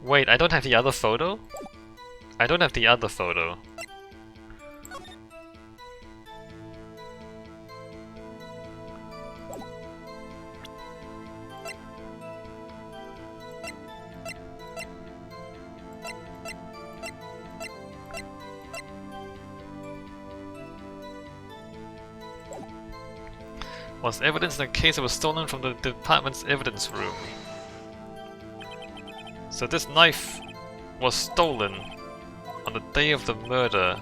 Wait, I don't have the other photo? I don't have the other photo. Was evidence in a case that was stolen from the department's evidence room. So this knife was stolen on the day of the murder.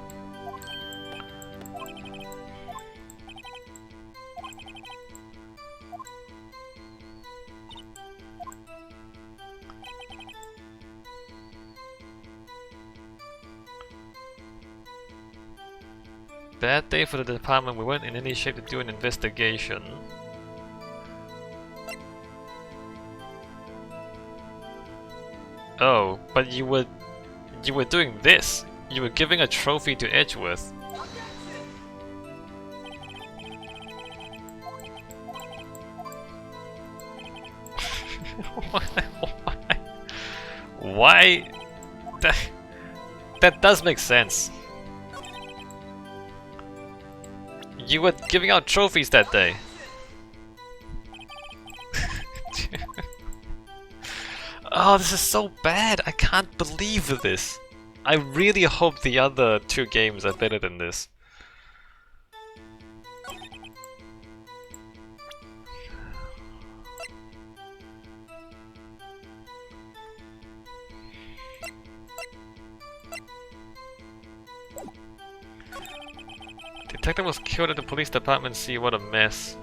Bad day for the department, we weren't in any shape to do an investigation. Oh, but you were doing this. You were giving a trophy to Edgeworth. Why? That does make sense. You were giving out trophies that day. Oh, this is so bad. I can't believe this. I really hope the other two games are better than this. Detective was killed at the police department. See, what a mess.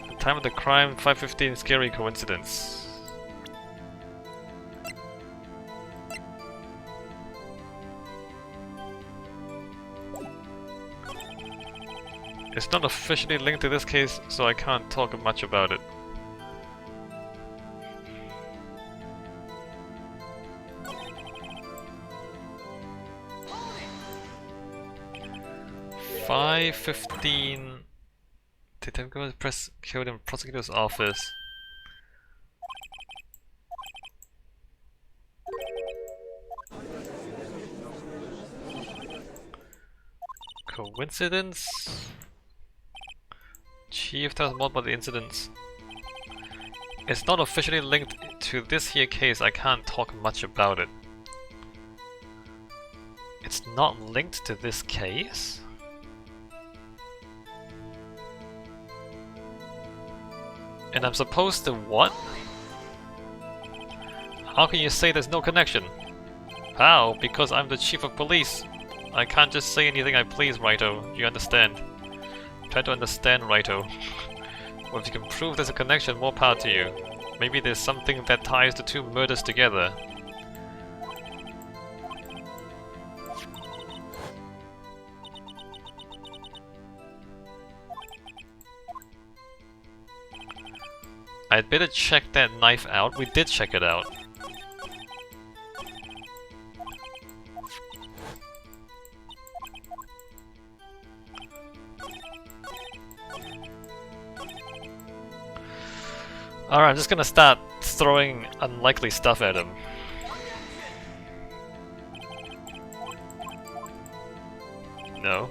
The time of the crime, 5:15, scary coincidence. It's not officially linked to this case, so I can't talk much about it. $5:15. Detective press killed in prosecutor's office. Coincidence? Chief tells more about the incidents. It's not officially linked to this here case, I can't talk much about it. It's not linked to this case? And I'm supposed to what? How can you say there's no connection? How? Because I'm the chief of police. I can't just say anything I please, Righto. You understand? Try to understand, Righto. Well, if you can prove there's a connection, more power to you. Maybe there's something that ties the two murders together. I'd better check that knife out. We did check it out. Alright, I'm just gonna start throwing unlikely stuff at him. No.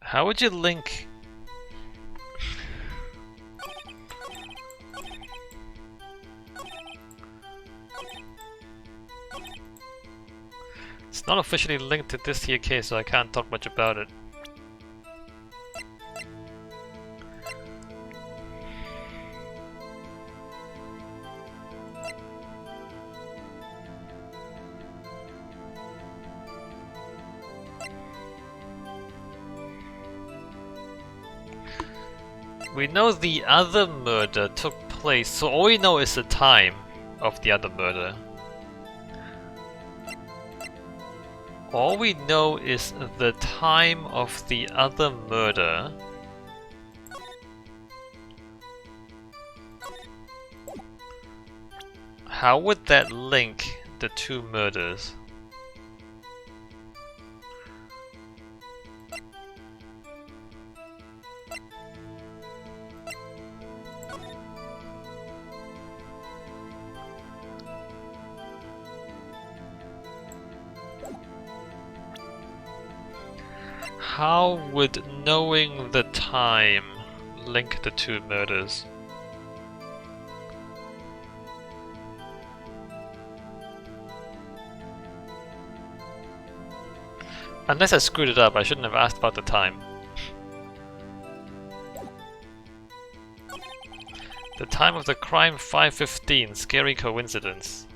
How would you link... It's not officially linked to this here case, so I can't talk much about it. We know the other murder took place, so all we know is the time of the other murder. All we know is the time of the other murder. How would that link the two murders? How would knowing the time link the two murders? Unless I screwed it up, I shouldn't have asked about the time. The time of the crime, 5:15. Scary coincidence.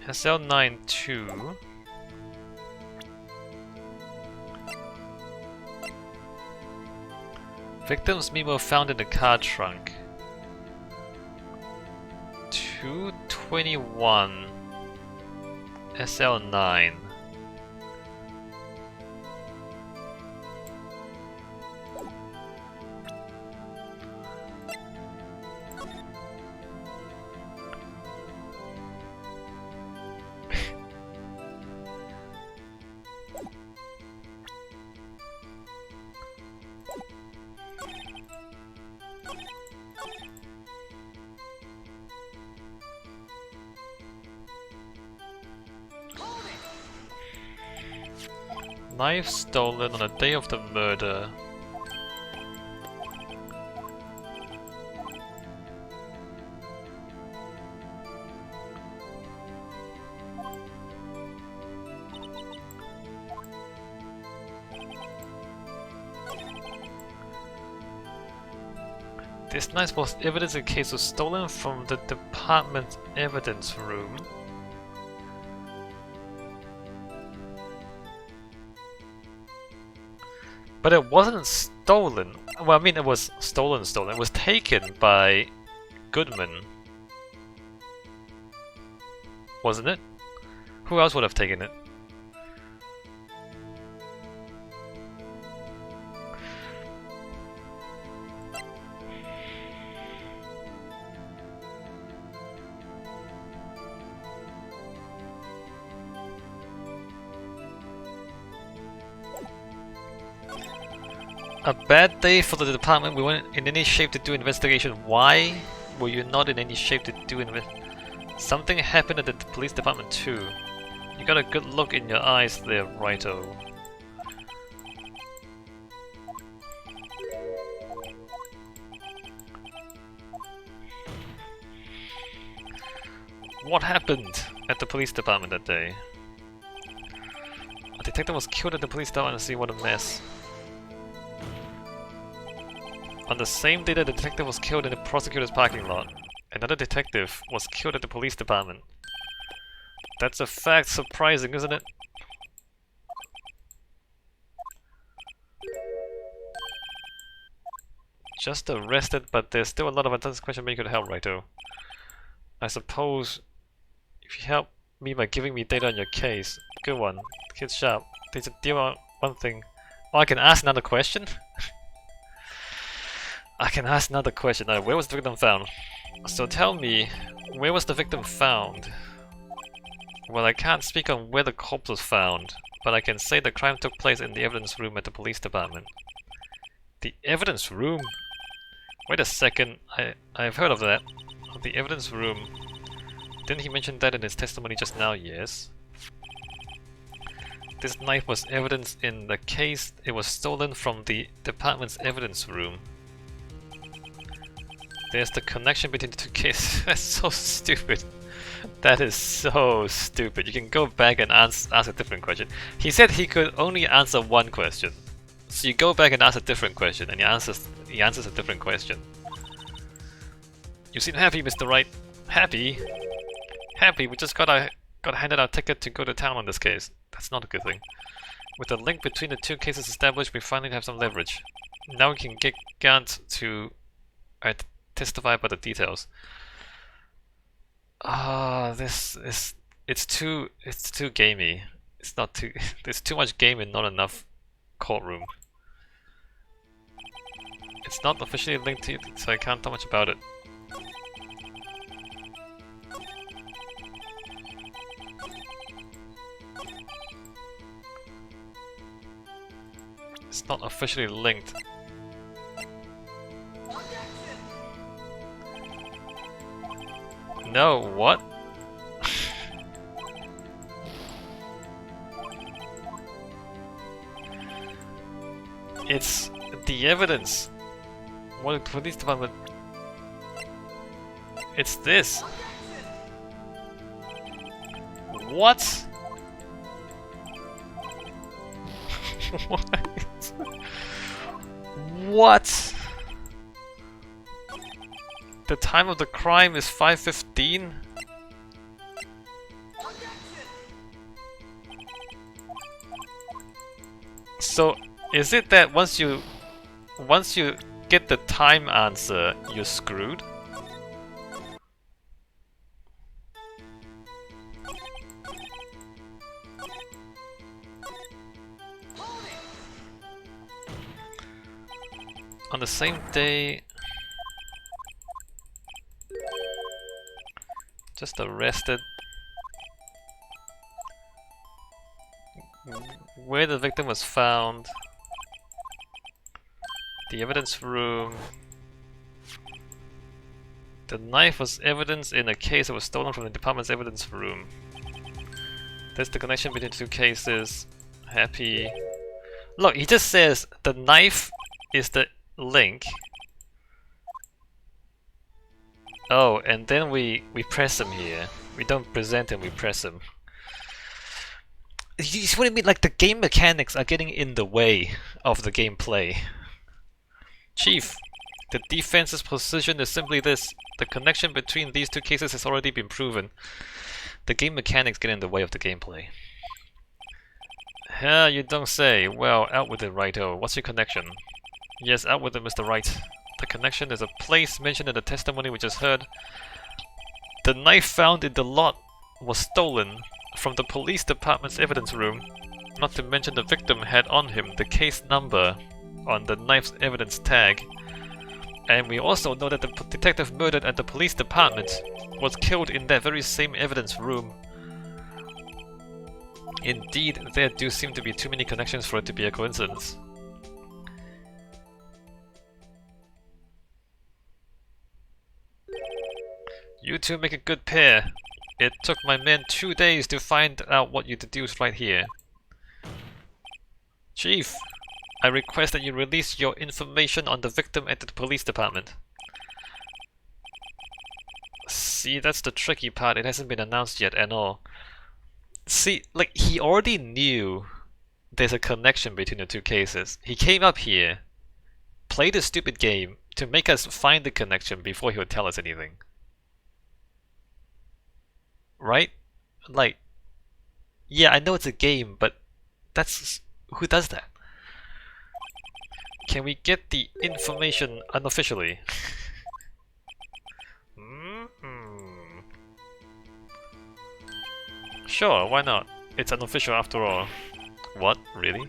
SL92. Victim's memo found in the car trunk. 221 SL9. Knife stolen on the day of the murder. This knife was evidence in case was stolen from the department evidence room. But it wasn't stolen. Well, I mean, it was stolen. It was taken by Goodman. Wasn't it? Who else would have taken it? A bad day for the department. We weren't in any shape to do investigation. Why were you not in any shape to do Something happened at the police department too. You got a good look in your eyes there, Righto. What happened at the police department that day? A detective was killed at the police department. See, what a mess. On the same day that the detective was killed in the prosecutor's parking lot, another detective was killed at the police department. That's a fact. Surprising, isn't it? Just arrested, but there's still a lot of unanswered questions you could help, Righto. I suppose if you help me by giving me data on your case. Good one. Kid's sharp. There's a deal on one thing. Oh, I can ask another question? I can ask another question. Now, where was the victim found? So tell me, where was the victim found? Well, I can't speak on where the corpse was found, but I can say the crime took place in the evidence room at the police department. The evidence room? Wait a second, I've heard of that. The evidence room. Didn't he mention that in his testimony just now? Yes. This knife was evidence in the case. It was stolen from the department's evidence room. There's the connection between the two cases. That's so stupid. That is so stupid. You can go back and ask a different question. He said he could only answer one question. So you go back and ask a different question, and he answers a different question. You seem happy, Mr. Wright. Happy? Happy? We just got handed our ticket to go to town on this case. That's not a good thing. With the link between the two cases established, we finally have some leverage. Now we can get Gant to testify about the details. It's too gamey. It's not too. There's too much game and not enough courtroom. It's not officially linked to it, so I can't talk much about it. It's not officially linked. No, what? It's the evidence. What police department? It's this. What? What? What? The time of the crime is 5:15? So is it that once you get the time answer, you're screwed? On the same day, just arrested. Where the victim was found. The evidence room. The knife was evidence in a case that was stolen from the department's evidence room. There's the connection between the two cases. Happy. Look, he just says the knife is the link. Oh, and then we press him here. We don't present him, we press him. You see what I mean? Like, the game mechanics are getting in the way of the gameplay. Chief, the defense's position is simply this. The connection between these two cases has already been proven. The game mechanics get in the way of the gameplay. You don't say. Well, out with it, Righto. What's your connection? Yes, out with it, Mr. Wright. The connection is a place mentioned in the testimony we just heard. The knife found in the lot was stolen from the police department's evidence room. Not to mention the victim had on him the case number on the knife's evidence tag. And we also know that the detective murdered at the police department was killed in that very same evidence room. Indeed, there do seem to be too many connections for it to be a coincidence. You two make a good pair. It took my men 2 days to find out what you deduced right here. Chief, I request that you release your information on the victim at the police department. See, that's the tricky part. It hasn't been announced yet and all. See, like, he already knew there's a connection between the two cases. He came up here, played a stupid game to make us find the connection before he would tell us anything. Right? Like, yeah, I know it's a game, but that's... who does that? Can we get the information unofficially? Sure, why not? It's unofficial after all. What? Really?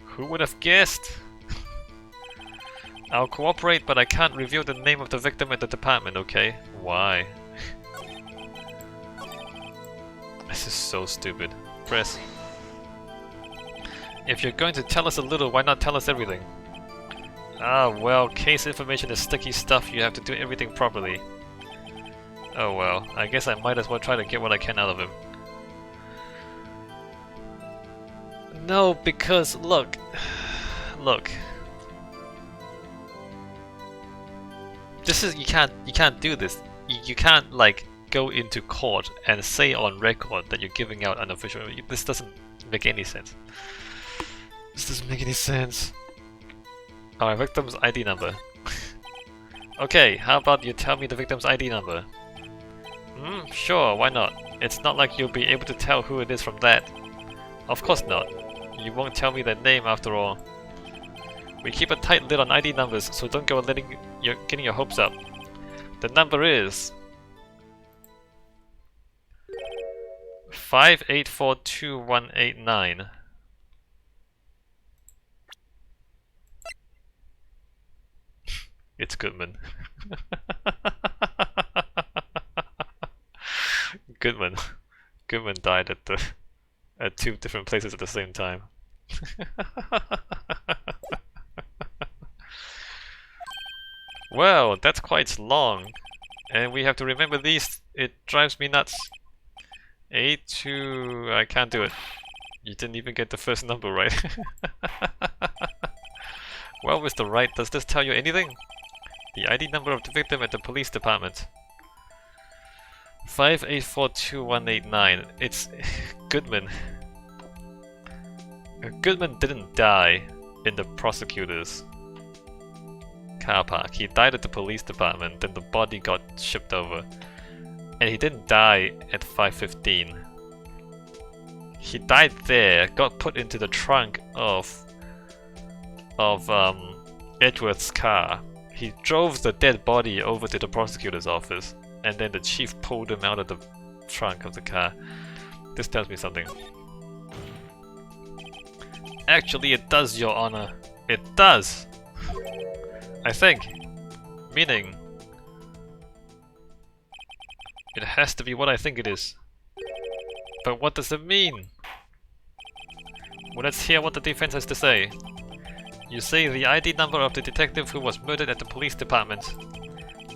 Who would have guessed? I'll cooperate, but I can't reveal the name of the victim at the department, okay? Why? This is so stupid. Press. If you're going to tell us a little, why not tell us everything? Ah, well, case information is sticky stuff, you have to do everything properly. Oh well, I guess I might as well try to get what I can out of him. No, because look. Look. This is, you can't do this. You can't like go into court and say on record that you're giving out unofficial. This doesn't make any sense. This doesn't make any sense. Our victim's ID number. Okay, how about you tell me the victim's ID number? Sure, why not? It's not like you'll be able to tell who it is from that. Of course not. You won't tell me their name after all. We keep a tight lid on ID numbers, so don't go getting your hopes up. The number is 5842189. It's Goodman. Goodman died at two different places at the same time. Well, that's quite long, and we have to remember these. It drives me nuts. 82. I can't do it. You didn't even get the first number right. Well, Mr. Wright, does this tell you anything? The ID number of the victim at the police department. 5842189. It's Goodman. Goodman didn't die in the prosecutor's car park. He died at the police department, then the body got shipped over. And he didn't die at 515. He died there, got put into the trunk of Edward's car. He drove the dead body over to the prosecutor's office, and then the chief pulled him out of the trunk of the car. This tells me something. Actually, it does, Your Honor. It does! I think. Meaning, it has to be what I think it is. But what does it mean? Well, let's hear what the defense has to say. You say the ID number of the detective who was murdered at the police department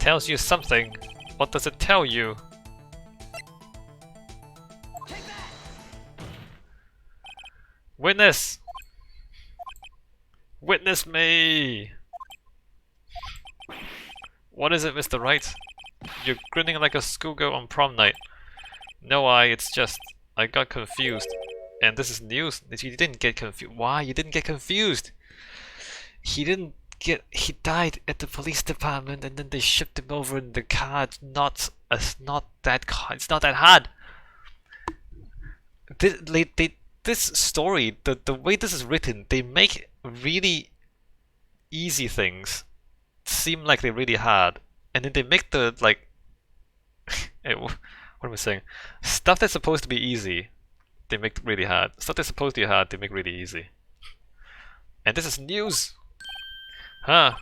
tells you something. What does it tell you? Witness! Witness me! What is it, Mr. Wright? You're grinning like a schoolgirl on prom night. No, it's just... I got confused. And this is news. You didn't get confused. Why? You didn't get confused! He died at the police department and then they shipped him over in the car. It's not that hard! This story, the way this is written, they make really easy things seem like they're really hard, and then they make the like what am I saying? Stuff that's supposed to be easy, they make really hard. Stuff that's supposed to be hard, they make really easy. And this is news! Huh?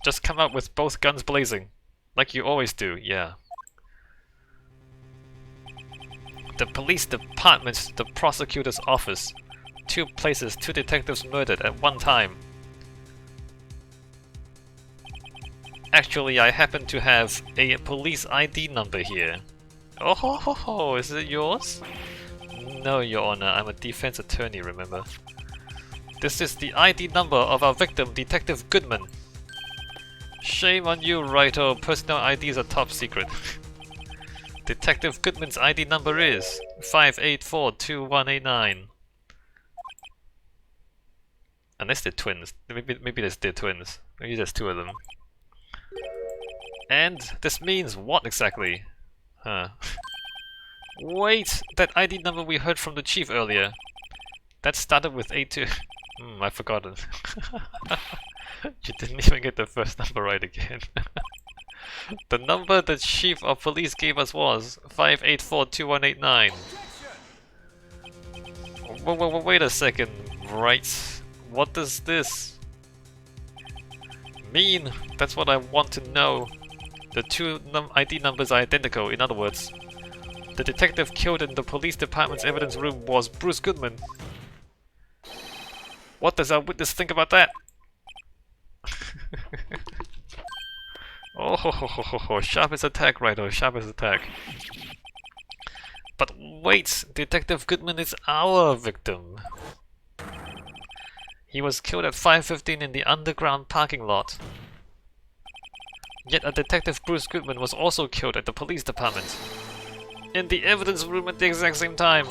Just come out with both guns blazing. Like you always do, yeah. The police department, the prosecutor's office. 2 places, 2 detectives murdered at one time. Actually, I happen to have a police ID number here. Oh ho ho ho, is it yours? No, Your Honor, I'm a defense attorney, remember? This is the ID number of our victim, Detective Goodman. Shame on you, Wright-o. Personal IDs are top secret. Detective Goodman's ID number is 5842189. Unless they're twins. Maybe they're twins. Maybe there's 2 of them. And this means what exactly? Huh. Wait! That ID number we heard from the chief earlier. That started with 82. I've forgotten. You didn't even get the first number right again. The number the chief of police gave us was 5842189. Wait a second, right? What does this mean? That's what I want to know. The 2 ID numbers are identical. In other words, The detective killed in the police department's evidence room was Bruce Goodman. What does our witness think about that? Oh, sharpest attack, Righto, sharpest attack. But wait, Detective Goodman is our victim. He was killed at 5:15 in the underground parking lot. Yet a Detective Bruce Goodman was also killed at the police department. In the evidence room at the exact same time.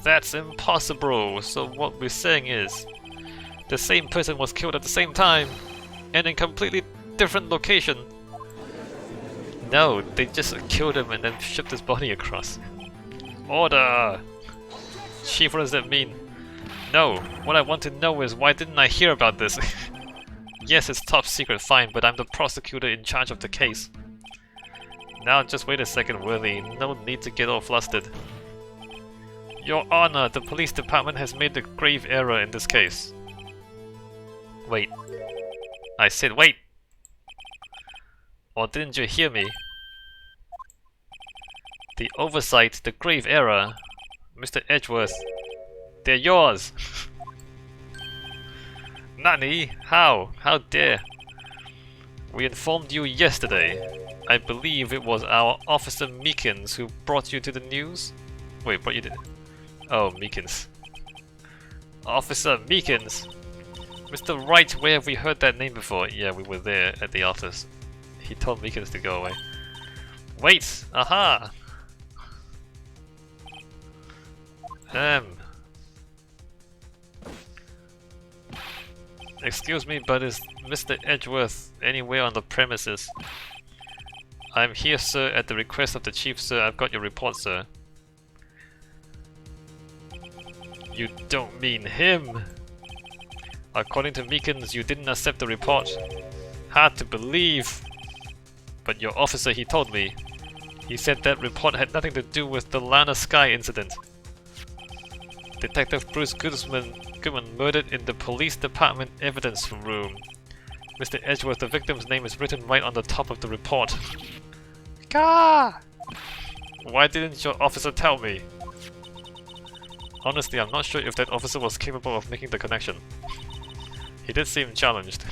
That's impossible. So what we're saying is, the same person was killed at the same time, and in completely different location. No, they just killed him and then shipped his body across. Order! Chief, what does that mean? No, what I want to know is why didn't I hear about this? Yes, it's top secret, fine, but I'm the prosecutor in charge of the case. Now just wait a second, Worthy. No need to get all flustered. Your Honor, the police department has made a grave error in this case. Wait. I said wait! Or didn't you hear me? The oversight, the grave error. Mr. Edgeworth, they're yours! Nani? How? How dare? We informed you yesterday. I believe it was our Officer Meekins who brought you to the news? Wait, what you did? Oh, Meekins. Officer Meekins! Mr. Wright, where have we heard that name before? Yeah, we were there at the office. He told Meekins to go away. Wait! Aha! Excuse me, but is Mr. Edgeworth anywhere on the premises? I'm here, sir, at the request of the chief, sir. I've got your report, sir. You don't mean him! According to Meekins, you didn't accept the report. Hard to believe! But your officer, he told me. He said that report had nothing to do with the Lana Sky incident. Detective Bruce Goodman murdered in the police department evidence room. Mr. Edgeworth, the victim's name is written right on the top of the report. Gah! Why didn't your officer tell me? Honestly, I'm not sure if that officer was capable of making the connection. He did seem challenged.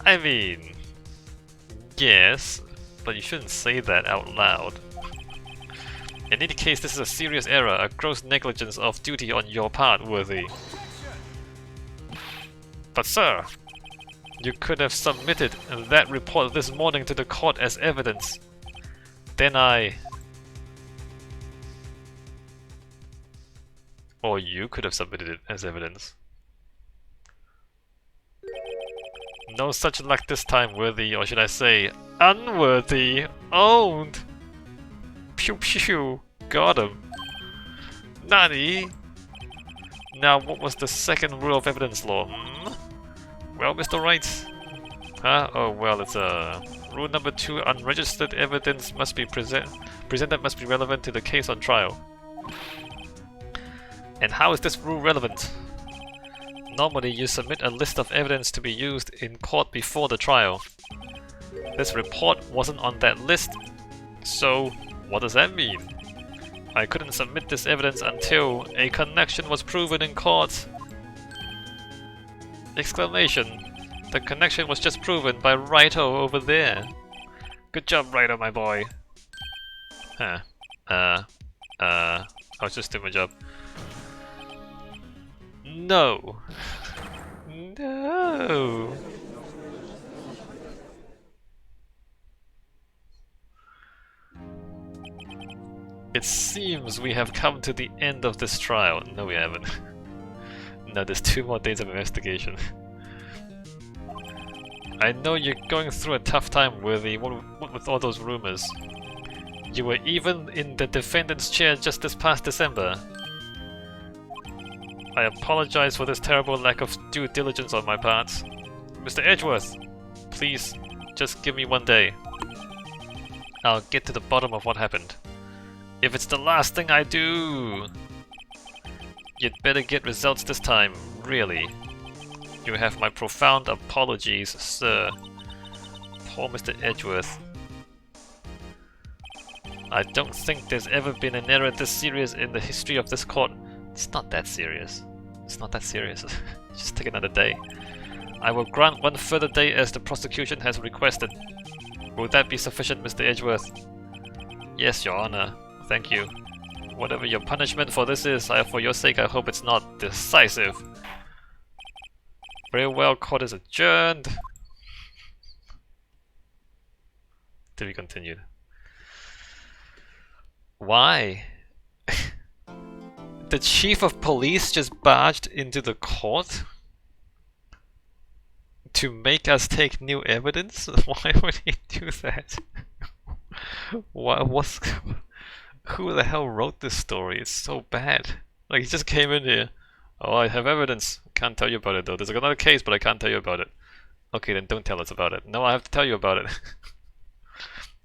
I mean, yes, but you shouldn't say that out loud. In any case, this is a serious error, a gross negligence of duty on your part, Worthy. But sir, you could have submitted that report this morning to the court as evidence. Then Or you could have submitted it as evidence. No such luck this time, Worthy, or should I say, unworthy, owned! Pew pew, got him. Nani? Now what was the second rule of evidence law? Well, Mr. Wright. Huh? Oh well, it's rule number 2, unregistered evidence must be presented must be relevant to the case on trial. And how is this rule relevant? Normally you submit a list of evidence to be used in court before the trial. This report wasn't on that list, so what does that mean? I couldn't submit this evidence until a connection was proven in court. Exclamation. The connection was just proven by Righto over there. Good job, Righto, my boy. Huh. I was just doing my job. No. No. It seems we have come to the end of this trial. No, we haven't. No, there's 2 more days of investigation. I know you're going through a tough time, Worthy, what with all those rumors. You were even in the defendant's chair just this past December. I apologize for this terrible lack of due diligence on my part. Mr. Edgeworth, please, just give me 1 day. I'll get to the bottom of what happened. If it's the last thing I do! You'd better get results this time, really. You have my profound apologies, sir. Poor Mr. Edgeworth. I don't think there's ever been an error this serious in the history of this court. It's not that serious. It's not that serious. Just take another day. I will grant one further day as the prosecution has requested. Will that be sufficient, Mr. Edgeworth? Yes, Your Honor. Thank you. Whatever your punishment for this is, for your sake, I hope it's not decisive. Very well, court is adjourned. To be continued. Why? The chief of police just barged into the court to make us take new evidence? Why would he do that? Who the hell wrote this story? It's so bad. Like, he just came in here. Oh, I have evidence. Can't tell you about it though. There's another case, but I can't tell you about it. Okay, then don't tell us about it. No, I have to tell you about it.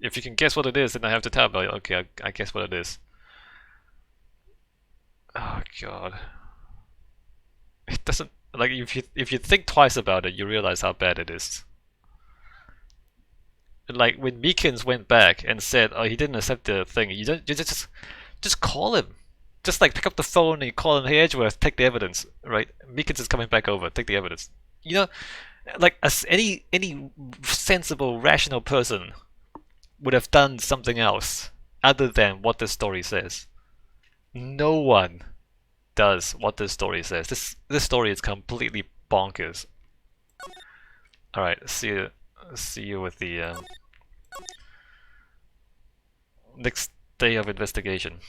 If you can guess what it is, then I have to tell about it. Okay, I guess what it is. Oh god. It doesn't, like, if you think twice about it, you realize how bad it is. Like when Meekins went back and said, "Oh, he didn't accept the thing," you just call him. Just like pick up the phone and you call him, "Hey Edgeworth, take the evidence." Right? Meekins is coming back over. Take the evidence. You know, like as any sensible, rational person would have done something else other than what this story says. No one does what this story says. This story is completely bonkers. All right, see you with the next day of investigation.